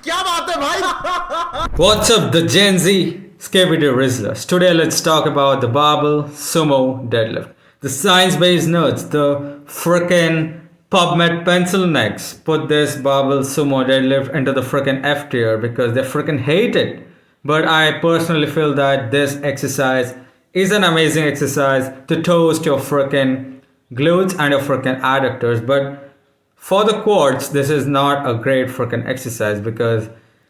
क्या बात है भाई? What's up, the Gen Z Skibidi Rizzlers? Today, let's talk about the barbell sumo deadlift. The science based nerds, the frickin' PubMed pencil necks, put this barbell sumo deadlift into the frickin' F tier because they frickin' hate it. But I personally feel that this exercise is an amazing exercise to toast your frickin' glutes and your frickin' adductors. But for the quads, this is not a great freaking exercise because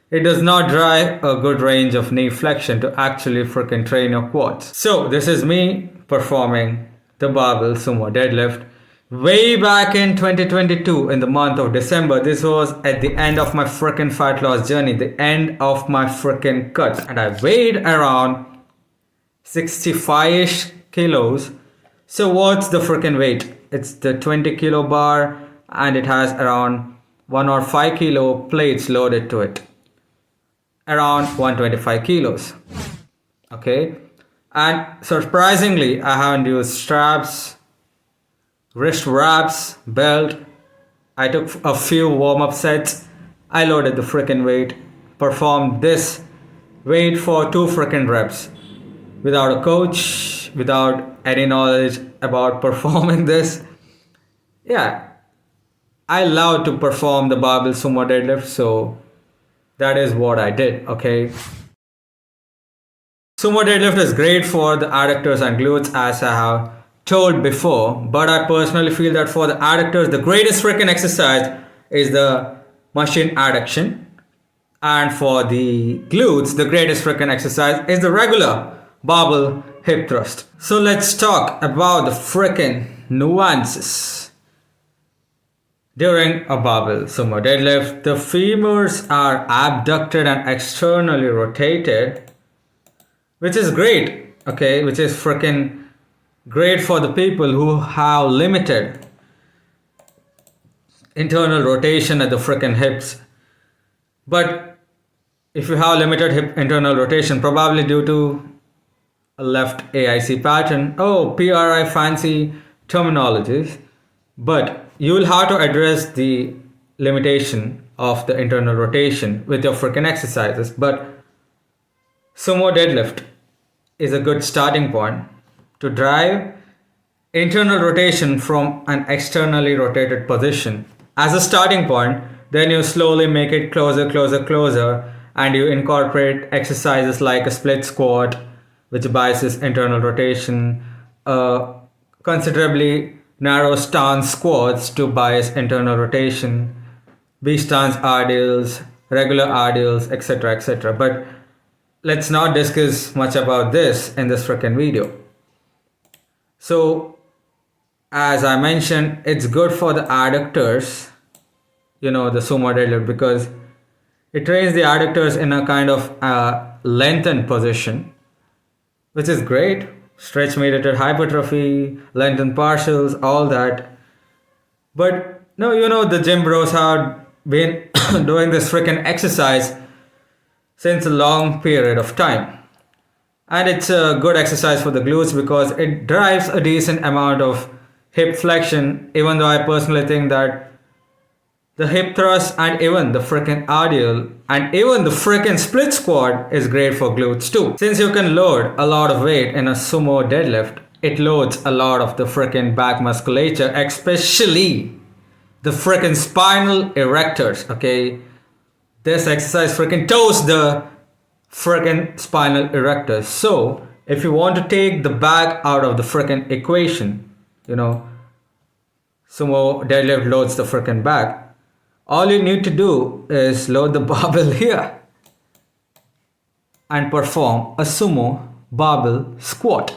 it does not drive a good range of knee flexion to actually freaking train your quads. So this is me performing the barbell sumo deadlift way back in 2022 in the month of December. This was at the end of my freaking fat loss journey, the end of my freaking cut, and I weighed around 65-ish kilos. So what's the freaking weight? It's the 20 kilo bar and it has around 1 or 5 kilo plates loaded to it. Around 125 kilos. Okay. And surprisingly, I haven't used straps, wrist wraps, belt. I took a few warm-up sets. I loaded the freaking weight, performed this weight for 2 freaking reps without a coach, without any knowledge about performing this. Yeah, I love to perform the barbell sumo deadlift, so that is what I did. Okay. Sumo deadlift is great for the adductors and glutes, as I have told before, but I personally feel that for the adductors, the greatest freaking exercise is the machine adduction, and for the glutes, the greatest freaking exercise is the regular barbell hip thrust. So let's talk about the freaking nuances. During a barbell sumo deadlift, the femurs are abducted and externally rotated, which is great, okay, which is freaking great for the people who have limited internal rotation at the freaking hips. But if you have limited hip internal rotation, probably due to a left AIC pattern, oh, PRI fancy terminologies, but you will have to address the limitation of the internal rotation with your freaking exercises. But sumo deadlift is a good starting point to drive internal rotation from an externally rotated position. As a starting point, then you slowly make it closer, closer, closer, and you incorporate exercises like a split squat, which biases internal rotation, considerably narrow stance squats to bias internal rotation, B stance RDLs, regular RDLs, etc. etc. But let's not discuss much about this in this freaking video. So, as I mentioned, it's good for the adductors, the sumo deadlift, because it trains the adductors in a kind of lengthened position, which is great. Stretch mediated hypertrophy, lengthened partials, all that. But no, the gym bros have been doing this freaking exercise since a long period of time. And it's a good exercise for the glutes because it drives a decent amount of hip flexion, even though I personally think that the hip thrust and even the freaking RDL and even the freaking split squat is great for glutes too. Since you can load a lot of weight in a sumo deadlift, it loads a lot of the freaking back musculature, especially the freaking spinal erectors, okay? This exercise freaking toasts the freaking spinal erectors. So, if you want to take the back out of the freaking equation, sumo deadlift loads the freaking back. All you need to do is load the barbell here and perform a sumo barbell squat.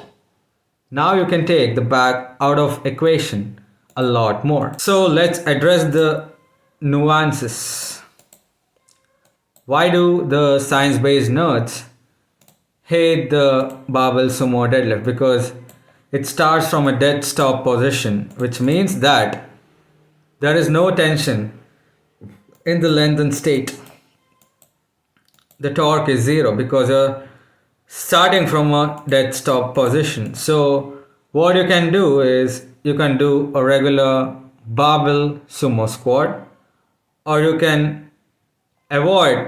Now you can take the back out of equation a lot more. So let's address the nuances. Why do the science-based nerds hate the barbell sumo deadlift? Because it starts from a dead stop position, which means that there is no tension in the lengthened state. The torque is zero because you're starting from a dead stop position. So what you can do is you can do a regular barbell sumo squat, or you can avoid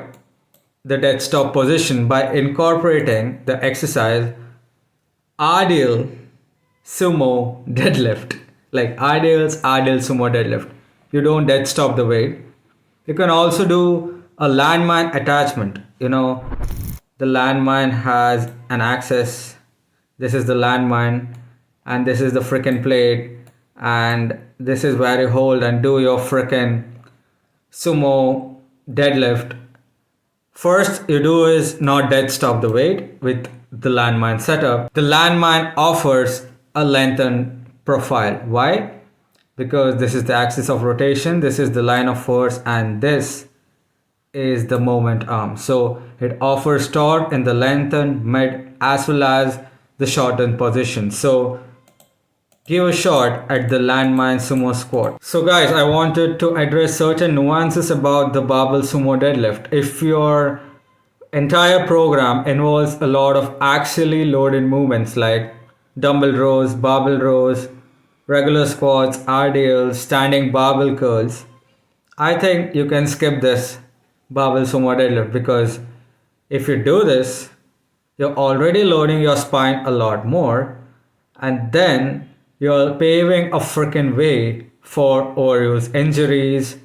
the dead stop position by incorporating the exercise ideal sumo deadlift. Like ideal sumo deadlift. You don't dead stop the weight. You can also do a landmine attachment. The landmine has an axis. This is the landmine, and this is the frickin' plate, and this is where you hold and do your frickin' sumo deadlift. First you do is not dead stop the weight with the landmine setup. The landmine offers a lengthened profile. Why? Because this is the axis of rotation, this is the line of force, and this is the moment arm. So it offers torque in the lengthened, mid, as well as the shortened position. So give a shot at the landmine sumo squat. So guys, I wanted to address certain nuances about the barbell sumo deadlift. If your entire program involves a lot of axially loaded movements like dumbbell rows, barbell rows, regular squats, RDLs, standing barbell curls, I think you can skip this barbell sumo deadlift, because if you do this, you're already loading your spine a lot more, and then you're paving a freaking way for overuse injuries,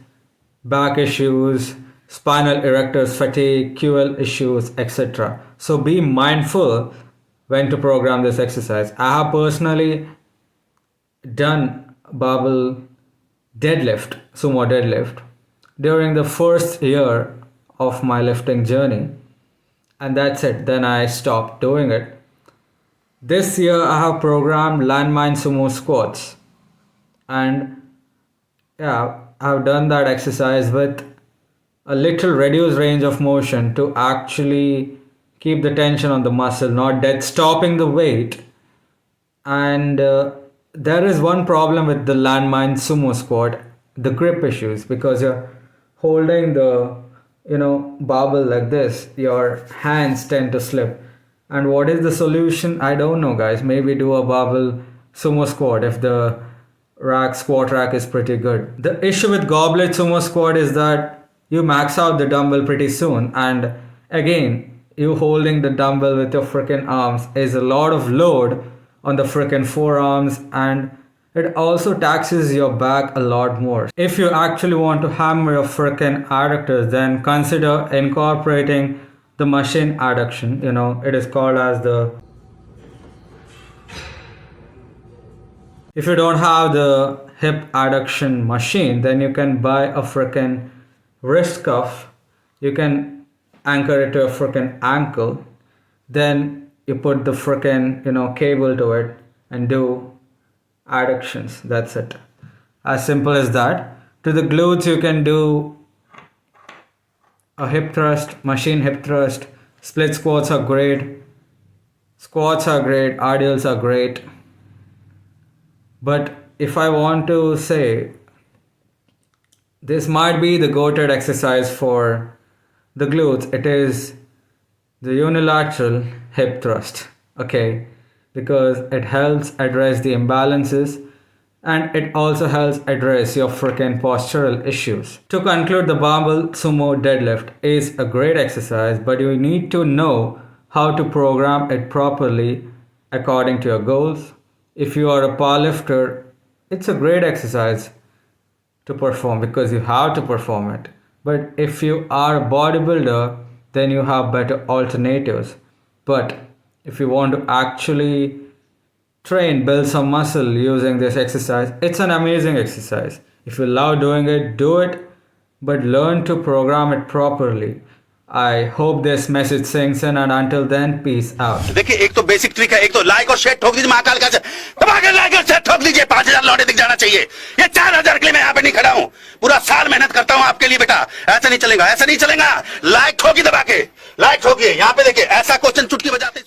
back issues, spinal erectors fatigue, QL issues, etc. So be mindful when to program this exercise. I have personally done barbell deadlift, sumo deadlift, during the first year of my lifting journey, and that's it. Then I stopped doing it. This year I have programmed landmine sumo squats, and yeah, I've done that exercise with a little reduced range of motion to actually keep the tension on the muscle, not dead stopping the weight. And there is one problem with the landmine sumo squat, the grip issues, because you're holding the barbell like this, your hands tend to slip. And what is the solution? I don't know, guys. Maybe do a barbell sumo squat if the squat rack is pretty good. The issue with goblet sumo squat is that you max out the dumbbell pretty soon, and again, you holding the dumbbell with your freaking arms is a lot of load on the freaking forearms, and it also taxes your back a lot more. If you actually want to hammer your freaking adductors, then consider incorporating the machine adduction. It is called as the... If you don't have the hip adduction machine, then you can buy a freaking wrist cuff. You can anchor it to a freaking ankle. Then you put the freaking cable to it and do adductions. That's it. As simple as that. To the glutes, you can do a hip thrust, machine hip thrust. Split squats are great. Squats are great. RDLs are great. But if I want to say, this might be the go-to exercise for the glutes, it is the unilateral hip thrust. Okay, because it helps address the imbalances, and it also helps address your freaking postural issues. To conclude, the barbell sumo deadlift is a great exercise, but you need to know how to program it properly according to your goals. If you are a powerlifter, it's a great exercise to perform because you have to perform it. But if you are a bodybuilder, then you have better alternatives. But if you want to actually build some muscle using this exercise, it's an amazing exercise. If you love doing it, do it, but learn to program it properly. I hope this message sinks in, and until then, peace out. देखिए, एक तो basic trick है, एक तो like और share ठोक दीजिए, महाकाल का दबा के लाइक और शेयर ठोक दीजिए, 5000 लौटे दिख जाना चाहिए। ये 4000 के लिए मैं यहाँ पे नहीं खड़ा हूँ, पूरा साल मेहनत करता हूँ आपके लिए बेटा। ऐसा नहीं चलेगा, ऐसा नहीं चलेगा। लाइक ठोकी दबा के, लाइक ठोकिए। यहाँ पे देखिए, ऐसा क्वेश्चन चुटकी बजाते